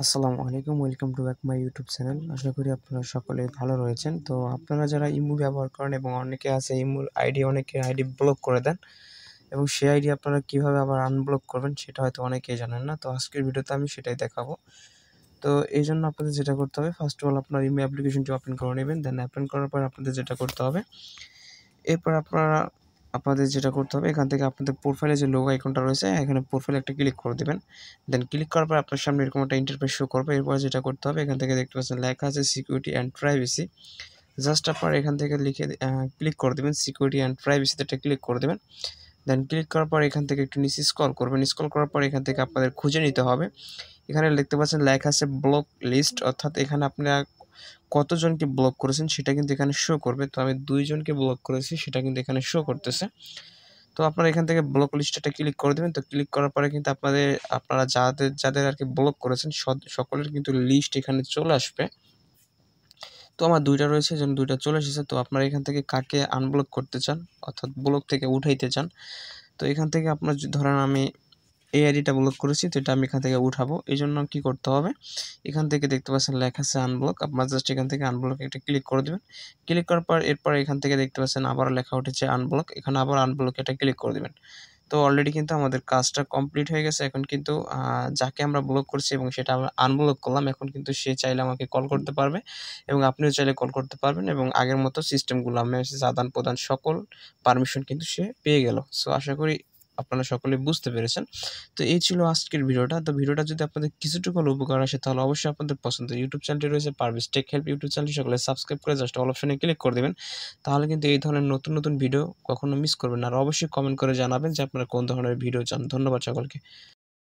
আসসালামু আলাইকুম, welcome to back my YouTube channel. আশা করি আপনারা সকলে ভালো রয়েছেন। তো আপনারা যারা ইমো ব্যবহার করেন এবং অনেকে আছে ইমোর আইডি, অনেকের আইডি ব্লক করে দেন এবং সেই আইডি আপনারা কীভাবে আবার আনব্লক করবেন সেটা হয়তো অনেকেই জানেন না। তো আজকের ভিডিওতে আমি সেটাই দেখাবো। তো এই জন্য আপনাদের যেটা করতে হবে, ফার্স্ট অফ অল আপনার ইমো অ্যাপ্লিকেশনটি ওপেন করে নেবেন। দেন ওপেন করার পর আপনাদের যেটা করতে হবে, এরপর আপনাদের যেটা করতে হবে, এখান থেকে আপনাদের প্রোফাইলে যে লোগো আইকনটা রয়েছে এখানে প্রোফাইলে একটা ক্লিক করে দেবেন। দেন ক্লিক করার পর আপনার সামনে এরকম একটা ইন্টারফেস শো করবে। এরপর যেটা করতে হবে, এখান থেকে দেখতে পাচ্ছেন লেখা আছে সিকিউরিটি অ্যান্ড প্রাইভেসি। জাস্ট আপনারা এখান থেকে ক্লিক করে দেবেন, সিকিউরিটি অ্যান্ড প্রাইভেসিতে একটা ক্লিক করে দেবেন। দেন ক্লিক করার পর এখান থেকে একটু নিচে স্ক্রল করবেন। স্ক্রল করার পর এখান থেকে আপনাদের খুঁজে নিতে হবে। এখানে দেখতে পাচ্ছেন লেখা আছে ব্লক লিস্ট, অর্থাৎ এখানে আপনারা কতজনকে ব্লক করেছেন সেটা কিন্তু এখানে শো করবে। তো আমি 2 জনকে ব্লক করেছি, সেটা কিন্তু এখানে শো করতেছে। তো আপনারা এখান থেকে ব্লক লিস্টে ক্লিক করে দেবেন। তো ক্লিক করার পরে কিন্তু আপনারা যাদের আরকি ব্লক করেছেন সকলের কিন্তু লিস্ট এখানে চলে আসবে। তো আমার 2টা রয়েছে, এজন্য 2টা চলে এসেছে। তো আপনারা এখান থেকে কাকে আনব্লক করতে চান, অর্থাৎ ব্লক থেকে উঠাইতে চান, তো এখান থেকে আপনার ধরেন আমি এই আইডিটা ব্লক করেছি, তো এটা আমি এখান থেকে উঠাবো। এজন্য কি করতে হবে, এখান থেকে দেখতে পাচ্ছেন লেখা আছে আনব্লক। আপনারা জাস্ট এখান থেকে আনব্লক একটা ক্লিক করে দেবেন। ক্লিক করার পর এরপর এখান থেকে দেখতে পাচ্ছেন আবারও লেখা উঠেছে আনব্লক। এখানে আবার আনব্লক এটা ক্লিক করে দেবেন। তো অলরেডি কিন্তু আমাদের কাজটা কমপ্লিট হয়ে গেছে। এখন কিন্তু যাকে আমরা ব্লক করছি এবং সেটা আমরা আনব্লক করলাম, এখন কিন্তু সে চাইলে আমাকে কল করতে পারবে এবং আপনিও চাইলে কল করতে পারবেন এবং আগের মতো সিস্টেমগুলো মেসেজ আদান-প্রদান সকল পারমিশন কিন্তু সে পেয়ে গেল। সো আশা করি আপনারা সকলে বুঝতে পেরেছেন। তো এই ছিল আজকের ভিডিওটা। তো ভিডিওটা যদি আপনাদের কিছুটুকু হলেও উপকার আসে তাহলে অবশ্যই আপনাদের পছন্দের ইউটিউব চ্যানেলটি রয়েছে পারভেজ টেক হেল্প ইউটিউব চ্যানেলটি সকলে সাবস্ক্রাইব করে জাস্ট অল অপশনে ক্লিক করে দেবেন। তাহলে কিন্তু এই ধরনের নতুন ভিডিও কখনো মিস করবেন না। আর অবশ্যই কমেন্ট করে জানাবেন যে আপনারা কোন ধরনের ভিডিও চান। ধন্যবাদ সকলকে।